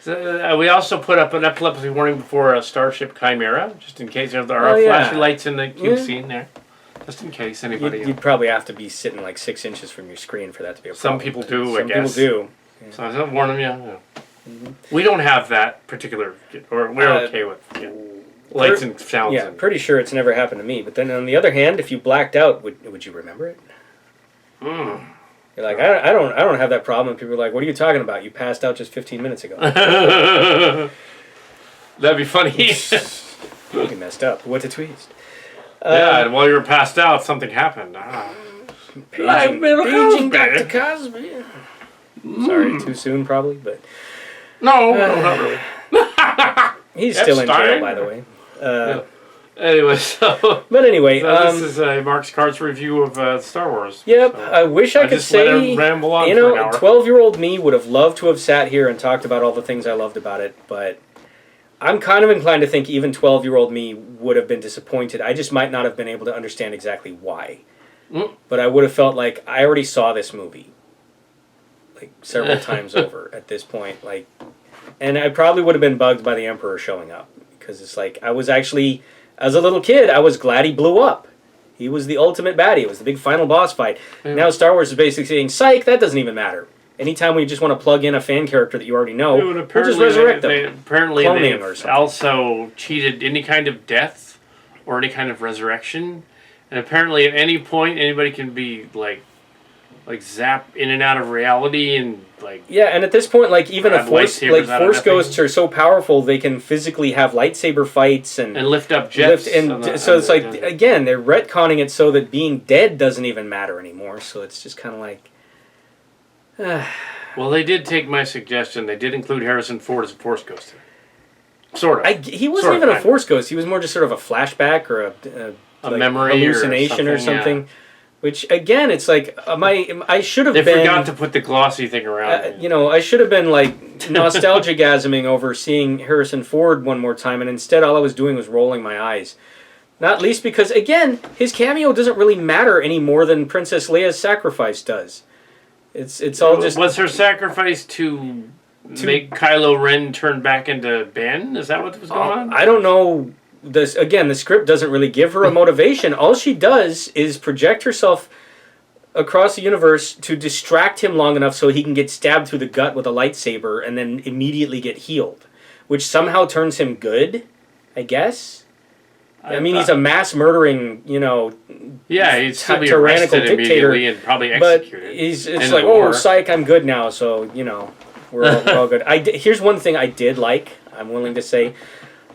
We also put up an epilepsy warning before a Starship Chimera, just in case there are flashing lights in the cube scene there. Just in case anybody... You'd probably have to be sitting like 6 inches from your screen for that to be a problem. Some people do, I guess. Some people do. Yeah. So I'm warning you. Yeah. We don't have that particular... Or we're okay with lights and sounds. Yeah, pretty sure it's never happened to me. But then on the other hand, if you blacked out, would you remember it? You're like, I don't have that problem. And people are like, what are you talking about? You passed out just 15 minutes ago. That'd be funny. That'd be messed up. What a twist. Yeah, and while you were passed out, something happened. Paging Dr. Cosby. Sorry, too soon probably, but... No, not really. He's still in jail, by the way. Anyway, so... But anyway... this is Mark's Cards review of Star Wars. Yep, so I wish I could say... Ramble on 12-year-old me would have loved to have sat here and talked about all the things I loved about it, but... I'm kind of inclined to think even 12-year-old me would have been disappointed. I just might not have been able to understand exactly why. But I would have felt like I already saw this movie like several times over at this point. Like, and I probably would have been bugged by the Emperor showing up. Because it's like, I was actually, as a little kid, I was glad he blew up. He was the ultimate baddie. It was the big final boss fight. Now Star Wars is basically saying, psych, that doesn't even matter. Anytime we just want to plug in a fan character that you already know, we'll just resurrect them. Apparently they also cheated any kind of death or any kind of resurrection. And apparently at any point anybody can be like zap in and out of reality and like... Yeah, and at this point, like even Force ghosts are so powerful they can physically have lightsaber fights and lift up jets. So it's like, again, they're retconning it so that being dead doesn't even matter anymore. So it's just kind of like... Well, they did take my suggestion. They did include Harrison Ford as a Force ghost. Sort of. He wasn't even a Force ghost. He was more just sort of a flashback or a memory hallucination or something. Yeah. Which, again, it's like, I should have been... They forgot to put the glossy thing around. I should have been, like, nostalgia-gasming over seeing Harrison Ford one more time, and instead all I was doing was rolling my eyes. Not least because, again, his cameo doesn't really matter any more than Princess Leia's sacrifice does. It's all just... Was her sacrifice to make Kylo Ren turn back into Ben? Is that what was going on? I don't know. Again, the script doesn't really give her a motivation. All she does is project herself across the universe to distract him long enough so he can get stabbed through the gut with a lightsaber and then immediately get healed. Which somehow turns him good, I guess. I mean, he's a mass murdering, yeah, he'd still be arrested immediately and probably executed. But it's like, oh, psych, I'm good now, so, we're all good. Here's one thing I did like, I'm willing to say.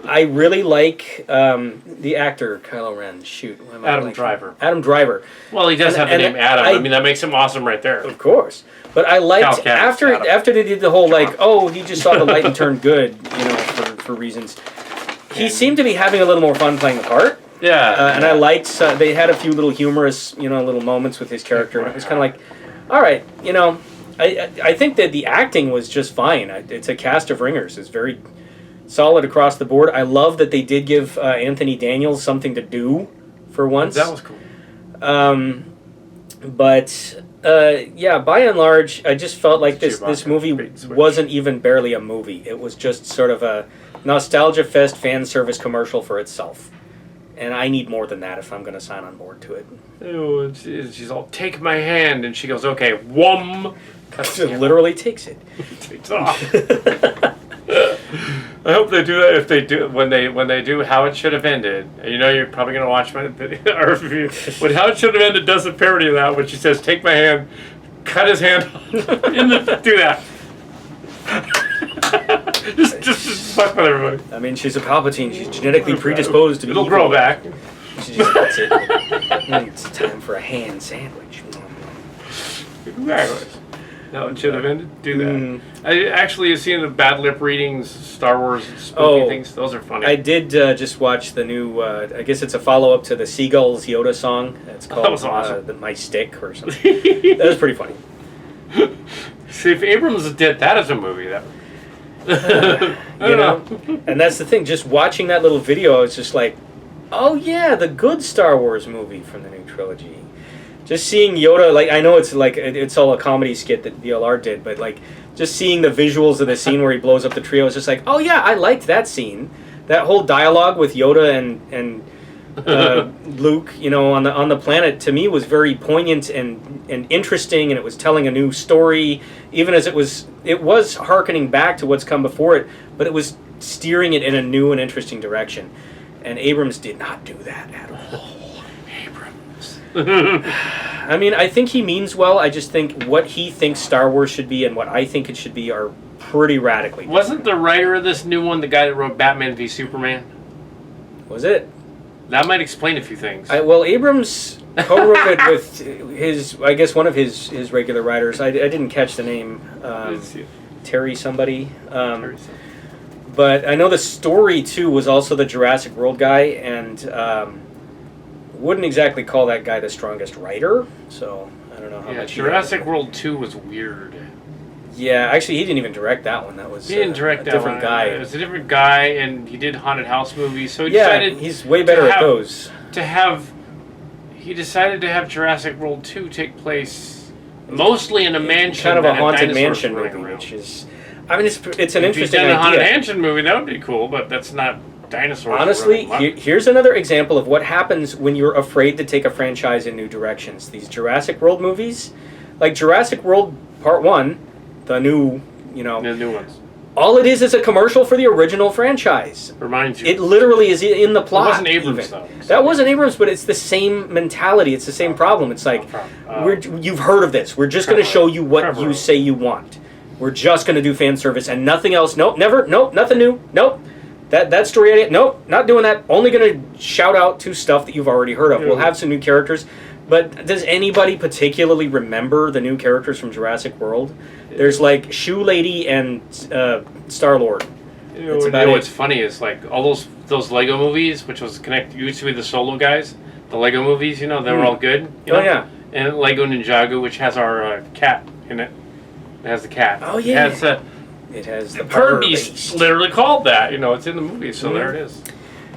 I really like the actor, Kylo Ren. Shoot. Adam Driver. Adam Driver. Well, he does have the name Adam. I mean, that makes him awesome right there. Of course. But I liked, after they did the whole, he just saw the light and turned good, for reasons. He seemed to be having a little more fun playing the part. Yeah. And I liked, they had a few little humorous, little moments with his character. And it was kind of like, all right, I think that the acting was just fine. It's a cast of ringers. It's very solid across the board. I love that they did give Anthony Daniels something to do for once. That was cool. But by and large, I just felt like this movie wasn't even barely a movie. It was just sort of a nostalgia fest fan service commercial for itself. And I need more than that if I'm going to sign on board to it. Oh, she's all, take my hand, and she goes, okay, whum. Literally takes it. Takes off. I hope they do that. If they do, when they do How It Should Have Ended, you're probably going to watch my review. When How It Should Have Ended does a parody of that, when she says, take my hand, cut his hand off, do that. just fuck with everybody. I mean, she's a Palpatine. She's genetically predisposed to be It'll grow back. She just cuts it. It's time for a hand sandwich. Exactly. No, it should have ended. Do that. I actually have seen the bad lip readings, Star Wars spooky things. Those are funny. I did just watch the new. I guess it's a follow up to the Seagulls Yoda song. It's called that was awesome. My Stick or something. That was pretty funny. See, if Abrams did that as a movie, that. And that's the thing. Just watching that little video, I was just like, oh yeah, the good Star Wars movie from the new trilogy. Just seeing Yoda, I know it's all a comedy skit that DLR did, but just seeing the visuals of the scene where he blows up the tree, I was just like, oh yeah, I liked that scene. That whole dialogue with Yoda and Luke, on the planet, to me was very poignant and interesting, and it was telling a new story, even as it was hearkening back to what's come before it, but it was steering it in a new and interesting direction. And Abrams did not do that at all. Abrams. I mean, I think he means well. I just think what he thinks Star Wars should be and what I think it should be are pretty radically different. Wasn't the writer of this new one the guy that wrote Batman v Superman? Was it? That might explain a few things. Well, Abrams co-wrote it with one of his regular writers. I didn't catch the name. Terry somebody. But I know the story, too, was also the Jurassic World guy, and wouldn't exactly call that guy the strongest writer, so I don't know how much. Jurassic World 2 was weird. Yeah, actually, he didn't even direct that one. That was he didn't direct that different one. guy. It was a different guy, and he did haunted house movies, so he decided he's way better at those. He decided to have Jurassic World 2 take place mostly in a mansion. Kind of a haunted mansion movie, which is... I mean, it's an interesting idea. If he'd done a haunted mansion movie, that would be cool, but that's not dinosaurs. Honestly, here's another example of what happens when you're afraid to take a franchise in new directions. These Jurassic World movies, like Jurassic World Part 1, the new ones. All it is a commercial for the original franchise. Reminds you. It literally is in the plot. It wasn't Abrams, though. That wasn't Abrams, but it's the same mentality. It's the same problem. It's like, you've heard of this. We're just going to show you what you say you want. We're just going to do fan service and nothing else. Nope, never. Nope, nothing new. Nope. That story idea. Nope, not doing that. Only going to shout out to stuff that you've already heard of. We'll have some new characters. But does anybody particularly remember the new characters from Jurassic World? There's like Shoe Lady and Star-Lord. What's funny is like all those Lego movies, which used to be the Solo guys, the Lego movies, they were all good. Oh, yeah. And Lego Ninjago, which has our cat in it. It has the cat. Oh, yeah. It has the Bird Beast, literally called that. It's in the movie, so there it is.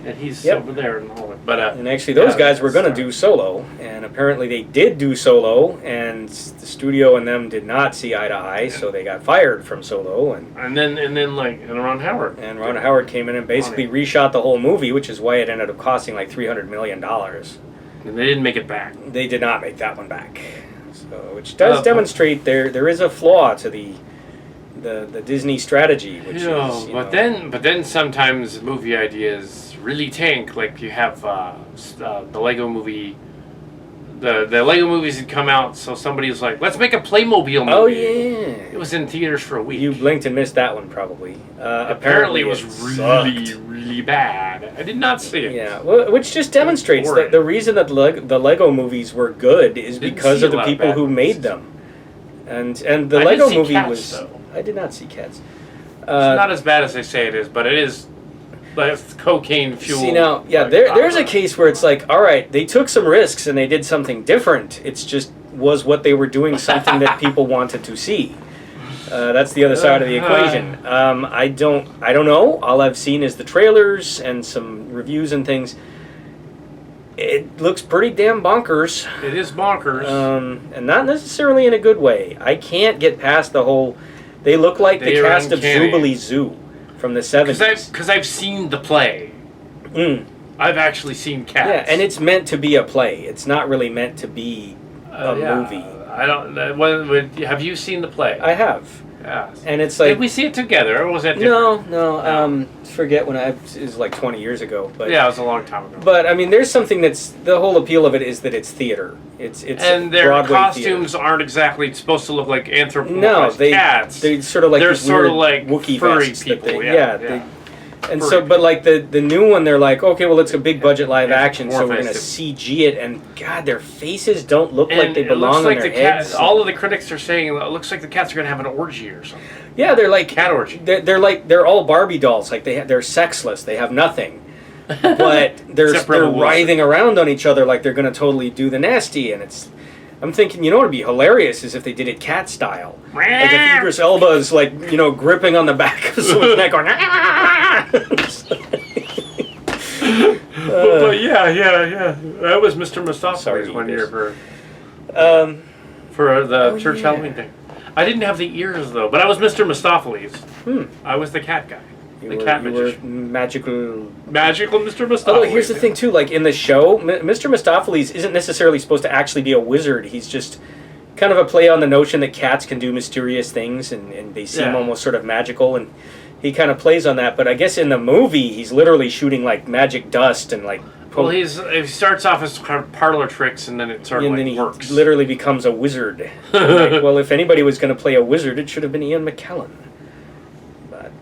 And he's over there and all that. But and actually, those guys were going to do Solo, and apparently they did do Solo, and the studio and them did not see eye to eye, so they got fired from Solo, and then Ron Howard. And Ron Howard came in and basically reshot the whole movie, which is why it ended up costing like $300 million. And they didn't make it back. They did not make that one back. So, which does demonstrate there is a flaw to the Disney strategy, which is but then sometimes movie ideas really tank. Like you have the Lego movie. The Lego movies had come out, so somebody was like, "Let's make a Playmobil movie." Oh yeah, it was in theaters for a week. You blinked and missed that one, probably. Apparently, it was really bad. I did not see it. Yeah, well, which just demonstrates that the reason that the Lego movies were good is because of the people who made them. And the Lego movie was. Though. I did not see Cats. It's not as bad as they say it is, but it is. Like cocaine fuel. See now, there's a case where it's like, all right, they took some risks and they did something different. It's just was what they were doing something that people wanted to see. That's the other side of the equation. I don't know. All I've seen is the trailers and some reviews and things. It looks pretty damn bonkers. It is bonkers. And not necessarily in a good way. I can't get past the whole. They look like the cast of Jubilee Zoo. From the 70s. Because I've seen the play. I've actually seen Cats. Yeah, and it's meant to be a play. It's not really meant to be a movie. I don't. Have you seen the play? I have. Yeah. And it's like. Did we see it together, or was that different? No. Forget when it was like 20 years ago. But yeah, it was a long time ago. But I mean, there's something that's the whole appeal of it is that it's theater. It's and their Broadway costumes theater. aren't exactly supposed to look like anthropomorphized cats. They sort of like they're sort of like Wookiee furry vests people. And so, but like the new one, they're like, okay, well, it's a big budget live action, so we're gonna CG it, and God, their faces don't look like they belong on their heads. All of the critics are saying it looks like the cats are gonna have an orgy or something. Yeah, they're like cat orgy. They're all Barbie dolls. Like they're sexless. They have nothing, but they're writhing around on each other like they're gonna totally do the nasty, and it's. I'm thinking, what would be hilarious is if they did it cat style. Like if Idris Elba is like, gripping on the back of someone's neck going, but yeah. That was Mr. Mustafa''s one year for the church Halloween thing. I didn't have the ears though, but I was Mr. Mistopheles. Hmm. I was the cat guy. You The were, cat you magician. were magical. Magical Mr. Mistopheles. Although here's the thing too, like in the show, Mr. Mistopheles isn't necessarily supposed to actually be a wizard. He's just kind of a play on the notion that cats can do mysterious things and they seem almost sort of magical, and he kind of plays on that. But I guess in the movie, he's literally shooting like magic dust and like. Well, he starts off as kind of parlor tricks, and then it sort of and then he works. literally becomes a wizard. Like, well, if anybody was going to play a wizard, it should have been Ian McKellen. But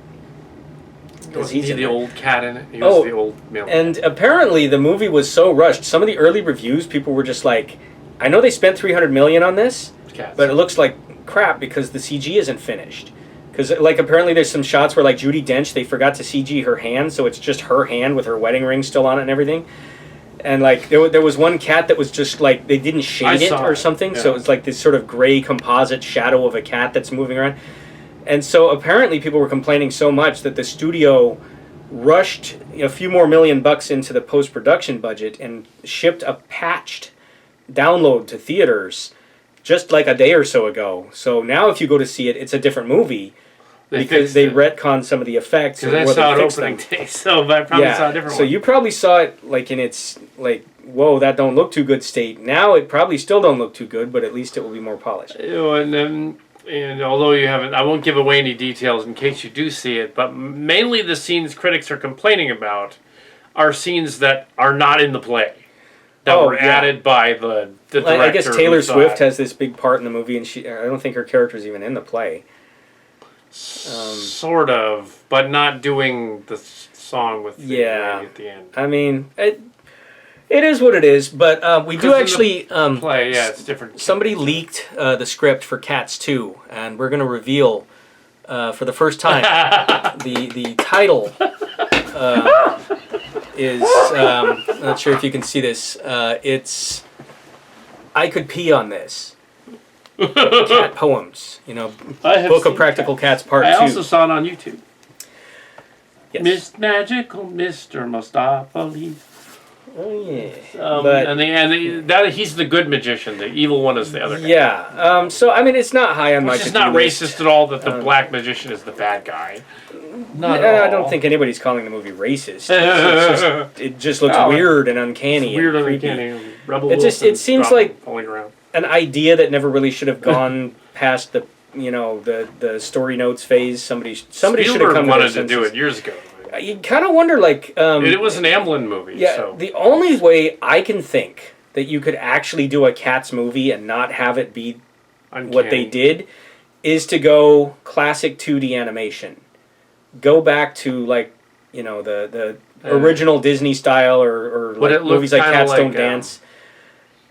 was he the old cat in it? He was the old male. And apparently the movie was so rushed. Some of the early reviews, people were just like, I know they spent $300 million on this, but it looks like crap because the CG isn't finished. Because like apparently there's some shots where like Judi Dench, they forgot to CG her hand, so it's just her hand with her wedding ring still on it and everything. And like there was one cat that was just like they didn't shade it or something, so it's like this sort of gray composite shadow of a cat that's moving around. And so apparently people were complaining so much that the studio rushed a few more $1 million into the post-production budget and shipped a patched download to theaters just like a day or so ago. So now if you go to see it, it's a different movie because they retconned some of the effects. Because I saw it opening day, so I probably saw a different one. So you probably saw it like in its like, whoa, that don't look too good state. Now it probably still don't look too good, but at least it will be more polished. And although you haven't, I won't give away any details in case you do see it, but mainly the scenes critics are complaining about are scenes that are not in the play. That were added by the director. I guess Taylor Swift has this big part in the movie, and I don't think her character's even in the play. Sort of, but not doing the song with the lady at the end. I mean, it is what it is, but we do actually... play, it's different. Somebody leaked the script for Cats 2, and we're going to reveal, for the first time, the title... is I'm not sure if you can see this. It's I Could Pee on This. Cat poems, Book of Practical Cats Part 2. I also saw it on YouTube. Yes. Magical Mr. Mistopheles. Oh yeah. But he's the good magician. The evil one is the other guy. Yeah. So I mean, it's not high on my. It's not racist at all that the black magician is the bad guy. I don't think anybody's calling the movie racist. It just looks weird and uncanny. Weird and creepy. Rebel it seems like falling around. An idea that never really should have gone past the story notes phase. Somebody should have come wanted to do it years ago. You kind of wonder, like... it was an Amblin movie, so... The only way I can think that you could actually do a Cats movie and not have it be what they did is to go classic 2D animation. Go back to, like, the original Disney style or like movies like Cats Don't Dance.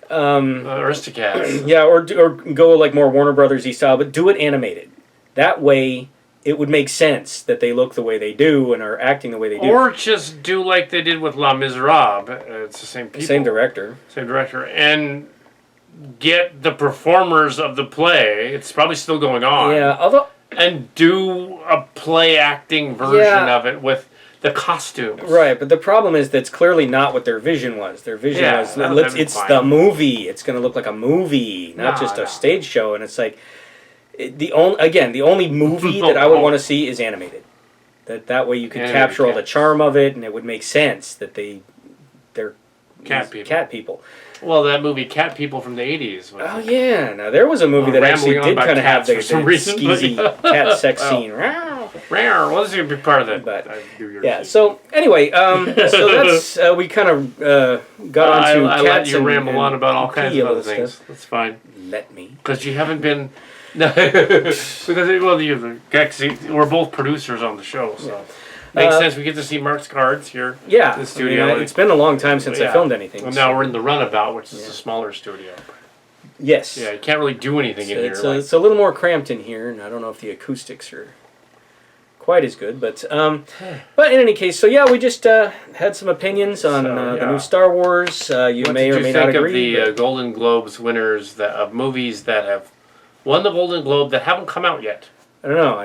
Aristocats. Yeah, or go, like, more Warner Brothers-y style, but do it animated. That way... it would make sense that they look the way they do and are acting the way they do. Or just do like they did with Les Miserables. It's the same people. Same director. And get the performers of the play. It's probably still going on. Yeah, although... and do a play acting version of it with the costumes. Right, but the problem is that's clearly not what their vision was. Their vision was, it's the movie. It's going to look like a movie, not just a stage show. And it's like... the only movie that I would want to see is animated. That way you could capture all the charm of it, and it would make sense that they're cat people. Well, that movie Cat People from the 80s. Oh yeah, now there was a movie that actually did kind of have the skeezy cat sex scene. Well, this is gonna be part of that. But yeah. So anyway, so that's we kind of got onto I cats let you and ramble on about all kinds of other things. Stuff. That's fine. Let me, because you haven't been. No, because we're both producers on the show, so makes sense. We get to see Mark's cards here. Yeah, in the studio. It's been a long time since I filmed anything. Well, now we're in the Runabout, which is a smaller studio. Yes. Yeah, you can't really do anything in here. It's a little more cramped in here, and I don't know if the acoustics are quite as good, but in any case, so yeah, we just had some opinions on the new Star Wars. You may or may not agree. What did you think of the Golden Globes winners of movies that have won the Golden Globe that haven't come out yet? I don't know.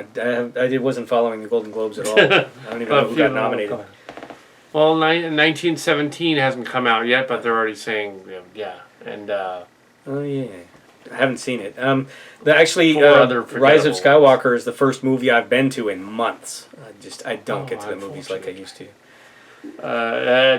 I wasn't following the Golden Globes at all. I don't even know who got nominated. Well, 1917 hasn't come out yet, but they're already saying, and... oh, yeah. I haven't seen it. Actually, Four other Rise of forgettable Skywalker is the first movie I've been to in months. I don't get to the movies like I used to.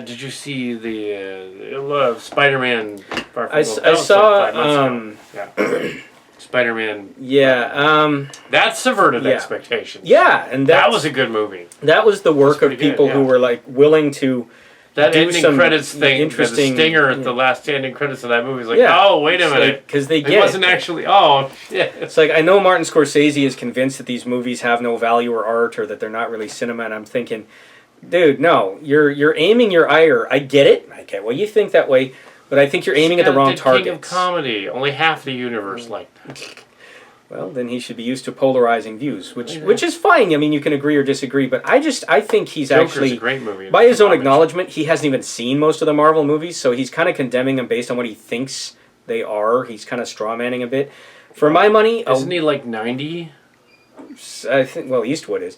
Did you see the Spider-Man? I saw. Yeah. Spider-Man. Yeah. That subverted Yeah. expectations. Yeah, and That was a good movie. that was the work of pretty good, people who yeah. were like willing to That do ending some credits thing, the interesting stinger at yeah. the last ending credits of that movie is like, Yeah. oh, wait a minute. Because they It get wasn't it. actually, oh, yeah. It's like I know Martin Scorsese is convinced that these movies have no value or art or that they're not really cinema, and I'm thinking, dude, no, you're aiming your ire. I get it. I get why you think that way, but I think you're aiming at the wrong King of targets. comedy. Only half the universe like that. Well, then he should be used to polarizing views, which is fine. I mean, you can agree or disagree, but I think he's Joker's actually a great movie. by his own acknowledgement, he hasn't even seen most of the Marvel movies, so he's kind of condemning them based on what he thinks they are. He's kind of strawmanning a bit. For my money, Isn't he like 90? I think Eastwood is.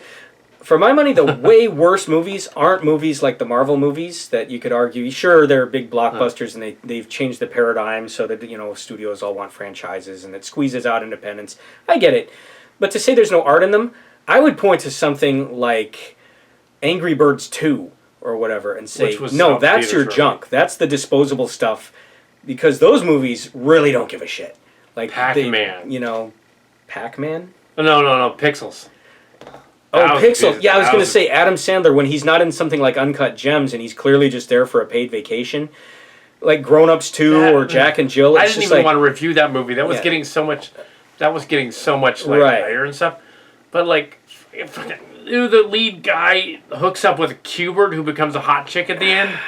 For my money, the way worse movies aren't movies like the Marvel movies that you could argue. Sure, they're big blockbusters and they've changed the paradigm so that studios all want franchises and it squeezes out independence. I get it, but to say there's no art in them, I would point to something like Angry Birds 2 or whatever and say, no, that's your junk. That's the disposable stuff, because those movies really don't give a shit. Like Pac-Man. Pac-Man? No, Pixels. Oh, Pixels. Yeah, I was going to say Adam Sandler, when he's not in something like Uncut Gems and he's clearly just there for a paid vacation, like Grown Ups 2 or Jack and Jill. I didn't even want to review that movie. That was getting so much. That was getting so much like fire and stuff. But like, the lead guy hooks up with a Qbert who becomes a hot chick at the end,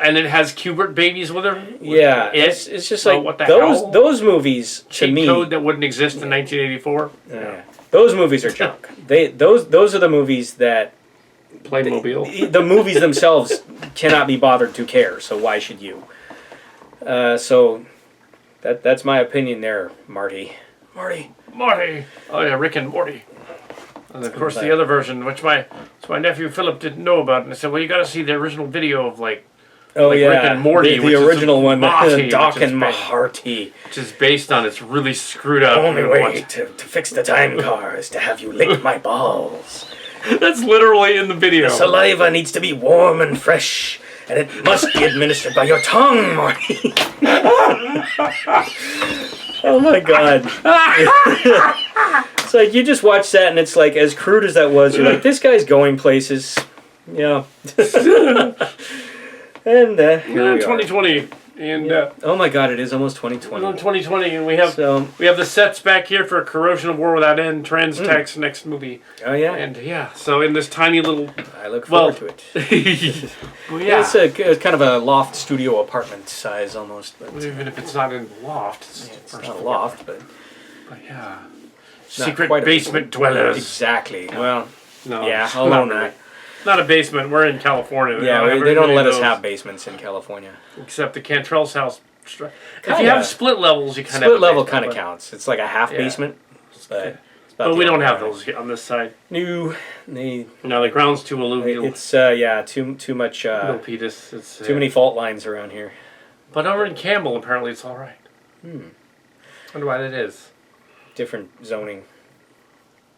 and it has Qbert babies with her. Yeah, it's just like what the those movies to me. Code that wouldn't exist in 1984. Yeah. Those movies are junk. Those are the movies that Playmobil. The movies themselves cannot be bothered to care. So why should you? So that's my opinion there, Marty. Marty. Oh yeah, Rick and Morty. And of course the other version, which my nephew Philip didn't know about, and I said, well, you got to see the original video of Rick and Morty, the original one, Doc and Maharty, which is based on its really screwed up. The only way to fix the time car is to have you lick my balls. That's literally in the video. The saliva needs to be warm and fresh, and it must be administered by your tongue, Marty. Oh my God. It's like you just watch that and it's like, as crude as that was, you're like, this guy's going places. Yeah. And 2020. And oh my God, it is almost 2020. 2020, and we have the sets back here for Corrosion of War Without End, Trans-Tex, next movie. Oh yeah. And so in this tiny little, I look forward to it. Well, yeah, it's kind of a loft studio apartment size almost. But even if it's not in the loft, it's not a loft, but yeah, secret basement dwellers. Exactly. Yeah. Well, no, yeah, I'll own that. Not a basement. We're in California. They don't let us have basements in California. Except the Cantrell's house. If you have split levels, you kind of split level kind of counts. It's like a half basement, but we don't have those on this side. No, the ground's too alluvial. It's too much. It's too many fault lines around here. But over in Campbell, apparently it's all right. Wonder why that is. Different zoning.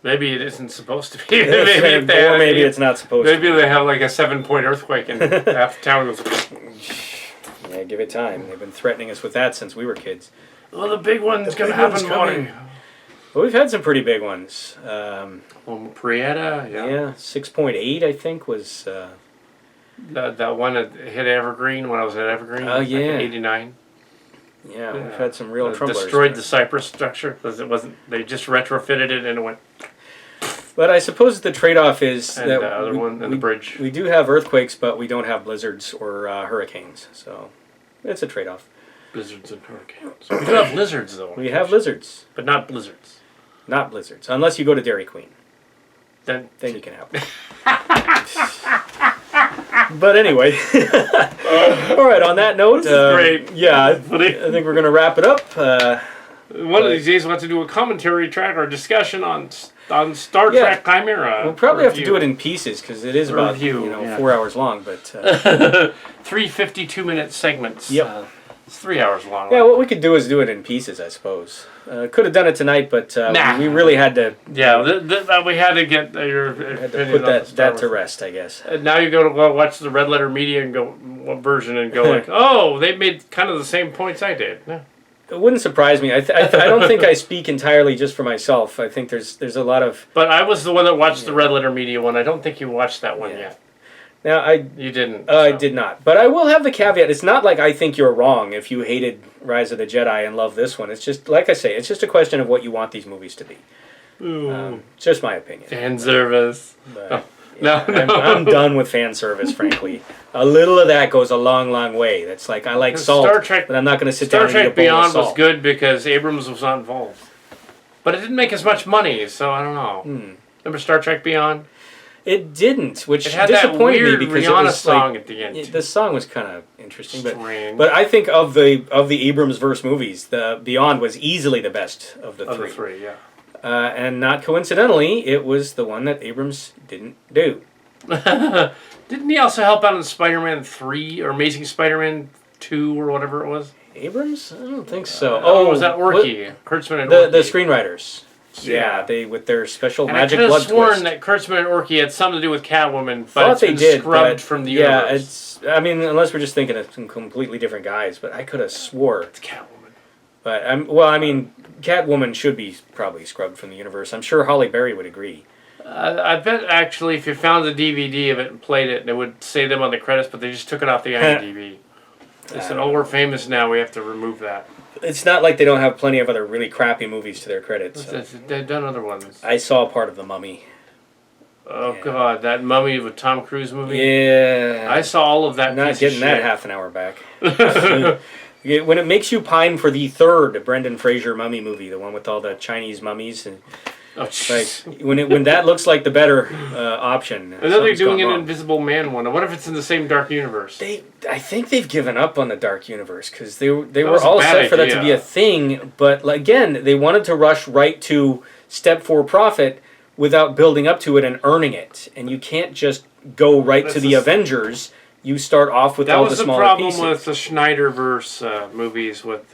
Maybe it isn't supposed to be. maybe it's not supposed to. Maybe they have like a 7-point earthquake and half the town goes. Yeah, give it time. They've been threatening us with that since we were kids. Well, the big one's going to happen, Marty. Well, we've had some pretty big ones. Prieta, yeah, 6.8 I think was. That one that hit Evergreen when I was at Evergreen. Oh yeah, like in '89. Yeah, we've had some real troublers. Destroyed the Cypress structure because it wasn't. They just retrofitted it and it went. But I suppose the trade-off is and that the other one and the bridge. We do have earthquakes, but we don't have blizzards or hurricanes. So it's a trade-off. Blizzards and hurricanes. We do have lizards, though. We have lizards, but not blizzards. Not blizzards, unless you go to Dairy Queen. Then you can have them. But anyway, all right. On that note, this is great. Yeah, I think we're gonna wrap it up. One of these days, we'll have to do a commentary track or discussion on Star Trek Chimera. We'll probably have to do it in pieces because it is about 4 hours long. But 3 52-minute segments. Yep. It's 3 hours long. Yeah, what we could do is do it in pieces, I suppose. Could have done it tonight, but Nah. we really had to. Yeah, we had to get your Had to opinion put on that to rest, I guess. Now you go watch the Red Letter Media and go what version and go like, oh, they made kind of the same points I did. Yeah. It wouldn't surprise me. I don't think I speak entirely just for myself. I think there's a lot of. But I was the one that watched the Red Letter Media one. I don't think you watched that one yet. Now You didn't. I did not, but I will have the caveat. It's not like I think you're wrong if you hated Rise of the Jedi and love this one. It's just like I say. It's just a question of what you want these movies to be. It's just my opinion. Fan service. But, No, I'm done with fan service, frankly. A little of that goes a long, long way. That's like, I like salt, Star Trek, but I'm not going to sit down and eat a Star bowl Trek of Beyond salt. was good because Abrams was not involved. But it didn't make as much money, so I don't know. Remember Star Trek Beyond? It didn't, which It had that disappointed weird me because Rihanna it was song like, at the end. the song was kind of interesting, Strange. but I think of the Abrams verse movies, the Beyond was easily the best of the three. Of the three, yeah. And not coincidentally, it was the one that Abrams didn't do. Didn't he also help out in Spider-Man 3 or Amazing Spider-Man 2 or whatever it was? Abrams? I don't think so. Was that Orky? Kurtzman and the Orky. the screenwriters. Yeah. They with their special And magic I could blood have sworn twist. that Kurtzman and Orky had something to do with Catwoman, but Thought it's they been did, scrubbed but from the yeah, universe. it's. I mean, unless we're just thinking of some completely different guys, but I could have swore. It's Catwoman. But I mean, Catwoman should be probably scrubbed from the universe. I'm sure Halle Berry would agree. I bet actually if you found the DVD of it and played it, it would say them on the credits, but they just took it off the IMDb. They said, "Oh, we're famous now. We have to remove that." It's not like they don't have plenty of other really crappy movies to their credit. So. They've done other ones. I saw part of The Mummy. Oh God, that Mummy with Tom Cruise movie. Yeah. I saw all of that. Not piece getting of that shit. half an hour back. When it makes you pine for the third Brendan Fraser mummy movie, the one with all the Chinese mummies, and Oh, like jeez. when that looks like the better option. I know they're something's doing gone an wrong. Invisible Man one. What if it's in the same dark universe? I think they've given up on the dark universe because they were was a all bad set for that to be idea. a thing, but again, they wanted to rush right to step for profit without building up to it and earning it, and you can't just go right to the Avengers. You start off with That all was the the smaller problem pieces. with the Schneiderverse movies with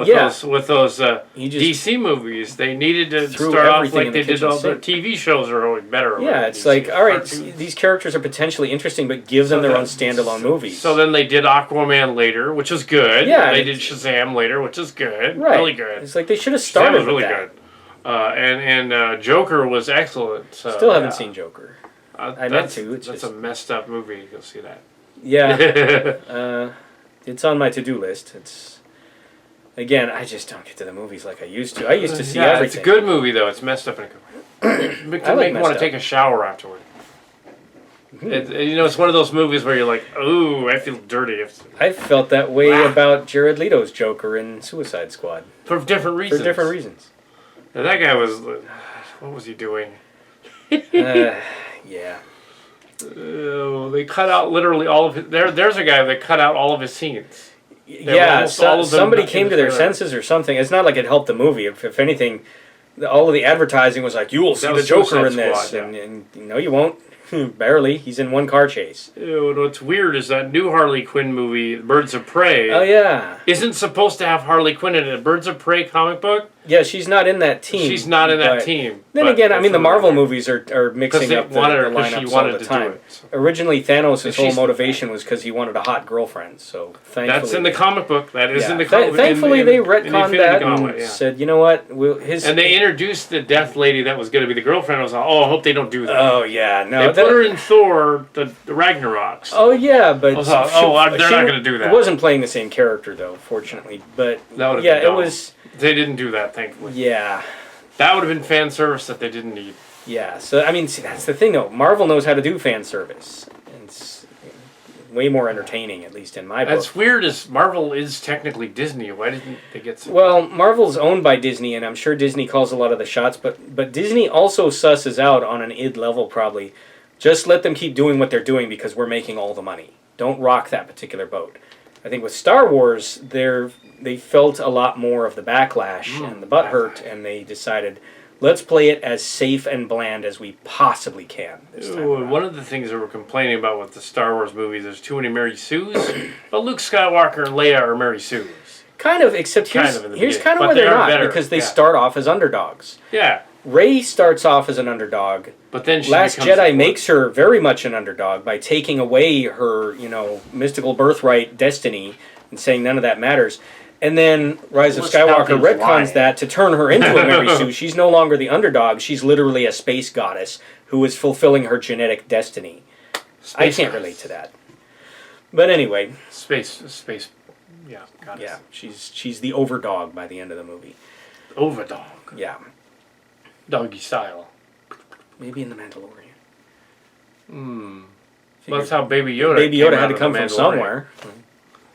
Yeah. those He just DC movies. They needed to threw start off everything like in the they did kitchen all the sink. TV shows are always better. Yeah, with it's DC. like, all right, Cartoons. these characters are potentially interesting, but give them their own standalone movies. So then they did Aquaman later, which is good. Yeah, They it's- did Shazam later, which is good. right. Really good. It's like they should have Shazam started was really with that. good. And Joker was excellent. So, Still haven't yeah. seen Joker. I meant to, it's That's just- a messed up movie. You'll see that. Yeah, it's on my to-do list. It's again, I just don't get to the movies like I used to. I used to see yeah, everything. it's a good movie though. It's messed up in a good way. Make I like you want messed to take a shower afterward. It's one of those movies where you're like, "Ooh, I feel dirty." I felt that way about Jared Leto's Joker in Suicide Squad For different reasons. for different reasons. Now, that guy was. What was he doing? Yeah. They cut out literally all of his. There's a guy that cut out all of his scenes. were Yeah, almost all of them somebody in came the to their trailer. senses or something. It's not like it helped the movie. If anything, all of the advertising was like, "You will see That the was Joker Suicide in this," Squad, and no, you won't. Barely. He's in one car chase. What's weird is that new Harley Quinn movie, Birds of Prey, Oh yeah, isn't supposed to have Harley Quinn in it. A Birds of Prey comic book. yeah. She's not in that team. She's not in that but team. Then but again, I that's mean, the really Marvel weird. movies are Because mixing they up the wanted her because she lineups all wanted the to do time. it. Originally, Thanos' whole She's- motivation was because he wanted a hot girlfriend. So thankfully, That's in the comic book. That is yeah. in the comic. Thankfully, they retconned Infinity that Gauntlet, and yeah. said, you know what, And they introduced the Death Lady that was going to be the girlfriend. I was like, oh, I hope they don't do that. Oh yeah, no. They put her in Thor, the Ragnaroks. Oh yeah, but I was like, they're not going to do that. Wasn't playing the same character though, fortunately. But That would've yeah, been it dumb. was. They didn't do that, thankfully. Yeah, That would have been fan service that they didn't need. yeah. So I mean, see, that's the thing though. Marvel knows how to do fan service. It's way more entertaining, at least in my book. That's weird. Is Marvel is technically Disney? Why didn't they get? Some... Well, Marvel's owned by Disney, and I'm sure Disney calls a lot of the shots. But Disney also susses out on an id level probably. Just let them keep doing what they're doing because we're making all the money. Don't rock that particular boat. I think with Star Wars, they felt a lot more of the backlash and the butthurt, and they decided, let's play it as safe and bland as we possibly can this time around. One of the things that we're complaining about with the Star Wars movies, there's too many Mary Sues, but Luke Skywalker and Leia are Mary Sues. Kind of, except here's kind of where they're not, because they start off as underdogs. Yeah. Rey starts off as an underdog, but then Last Jedi makes her very much an underdog by taking away her, mystical birthright destiny and saying none of that matters. And then Rise of Skywalker retcons that to turn her into a Mary Sue. She's no longer the underdog. She's literally a space goddess who is fulfilling her genetic destiny. I can't relate to that. But anyway. Space. Yeah, goddess. Yeah, she's the overdog by the end of the movie. Overdog. Yeah. Doggy style. Maybe in The Mandalorian. Well, that's how Baby Yoda Baby Yoda had to come from somewhere.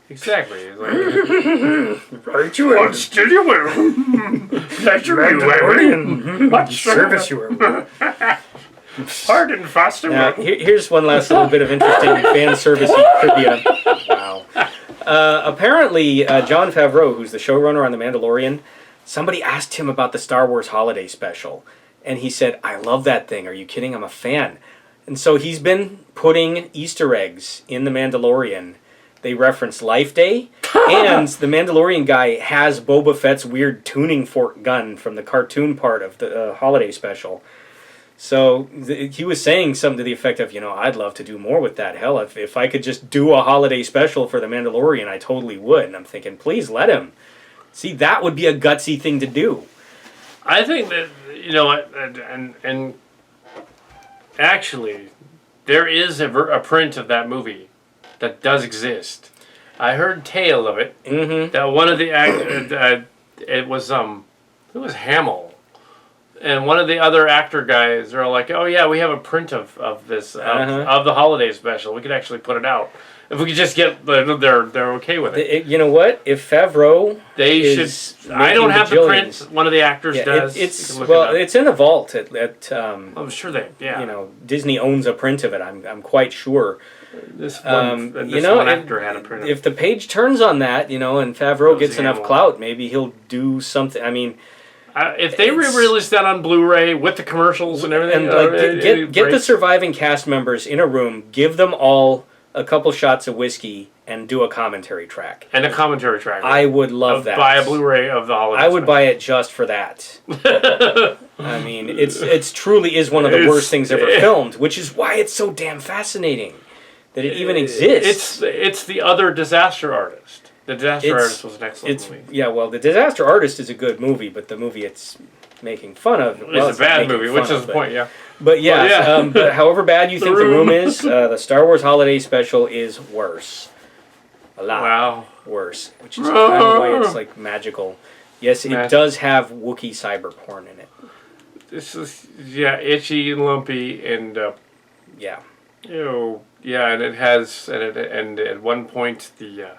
Exactly. Like, right you will. Still you will. Mandalorian. What service you will. Pardon, faster. Now, here's one last little bit of interesting fan service trivia. Wow. Apparently, Jon Favreau, who's the showrunner on The Mandalorian, somebody asked him about the Star Wars Holiday Special, and he said, "I love that thing. Are you kidding? I'm a fan." And so he's been putting Easter eggs in The Mandalorian. They reference Life Day, and the Mandalorian guy has Boba Fett's weird tuning fork gun from the cartoon part of the Holiday Special. So he was saying something to the effect of, I'd love to do more with that. Hell, if I could just do a Holiday Special for The Mandalorian, I totally would. And I'm thinking, please let him. See, that would be a gutsy thing to do. I think that, and actually, there is a print of that movie that does exist. I heard tale of it. Mm-hmm. That one of the it was Hamill, and one of the other actor guys are like, "Oh yeah, we have a print of this of the holiday special. We could actually put it out if we could just get they're okay with it." You know what? If Favreau, I don't have the print. One of the actors does. It's in a vault at I'm sure Disney owns a print of it. I'm quite sure. This one actor had a print. If the page turns on that, and Favreau gets enough clout, maybe he'll do something. I mean, if they re-release that on Blu-ray with the commercials and everything, and get the surviving cast members in a room, give them all a couple shots of whiskey, and do a commentary track. And a commentary track. I would love that. Buy a Blu-ray of the holiday. I would buy it just for that. I mean, it's truly is one of the worst things ever filmed, which is why it's so damn fascinating that it even exists. It's the other Disaster Artist. The Disaster Artist was an excellent movie. Yeah, well, The Disaster Artist is a good movie, but the movie it's making fun of... It's a bad movie, which is the point, yeah. But yeah, but however bad you think The Room is, the Star Wars Holiday Special is worse. A lot worse. Which is kind of why it's like magical. Yes, it does have Wookiee cyber porn in it. This is, itchy and lumpy and... yeah. And it has... And at one point, the...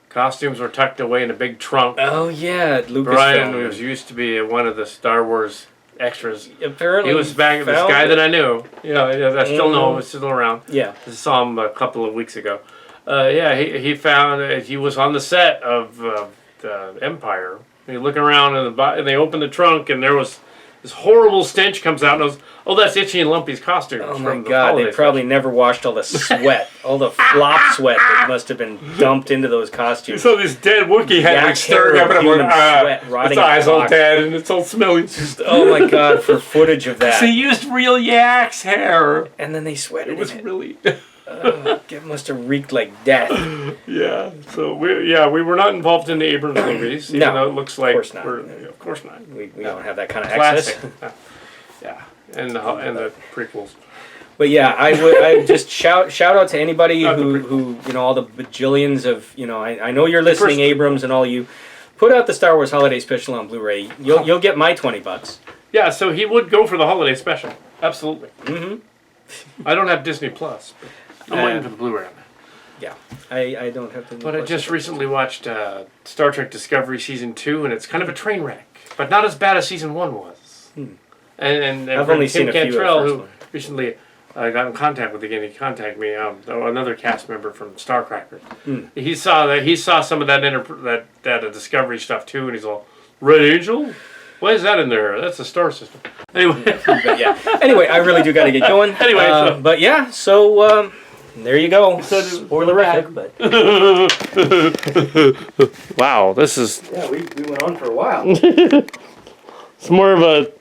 costumes were tucked away in a big trunk. Oh yeah, Lucasfilm. Brian used to be one of the Star Wars extras. Apparently, he was back. This guy that I knew. I still know him. He's still around. Yeah, I saw him a couple of weeks ago. He found he was on the set of the Empire. He looking around and they opened the trunk and there was this horrible stench comes out and it was, that's Itchy and Lumpy's costumes. Oh my God! They probably never washed all the sweat, all the flop sweat that must have been dumped into those costumes. So this dead Wookiee had stirring up and its eyes all dead and it's all smelly. Oh my God! For footage of that, they used real yak's hair, and then they sweated. It was really. It must have reeked like death. Yeah. So we were not involved in the Abrams movies, even though it looks like of course not. We don't have that kind of classic. access. Yeah, and the prequels. But yeah, I would just shout out to anybody who all the bajillions of I know you're listening, Abrams, and all you. Put out the Star Wars Holiday Special on Blu-ray. You'll get my $20. Yeah, so he would go for the holiday special. Absolutely. Mm-hmm. I don't have Disney Plus. But I'm waiting for the Blu-ray on that. Yeah, I don't have Disney But Plus. I just recently watched Star Trek Discovery Season 2, and it's kind of a train wreck. But not as bad as Season 1 was. And I've only seen a few Cantrell, who recently got in contact with again. He contacted me, another cast member from Starcracker. He saw some of that Discovery stuff too, and he's all, Red Angel? Why is that in there? That's a star system. Anyway. But yeah. Anyway, I really do got to get going. Anyway, so- but yeah, so there you go. Spoilerific, but Wow, this is yeah, we went on for a while. it's more of a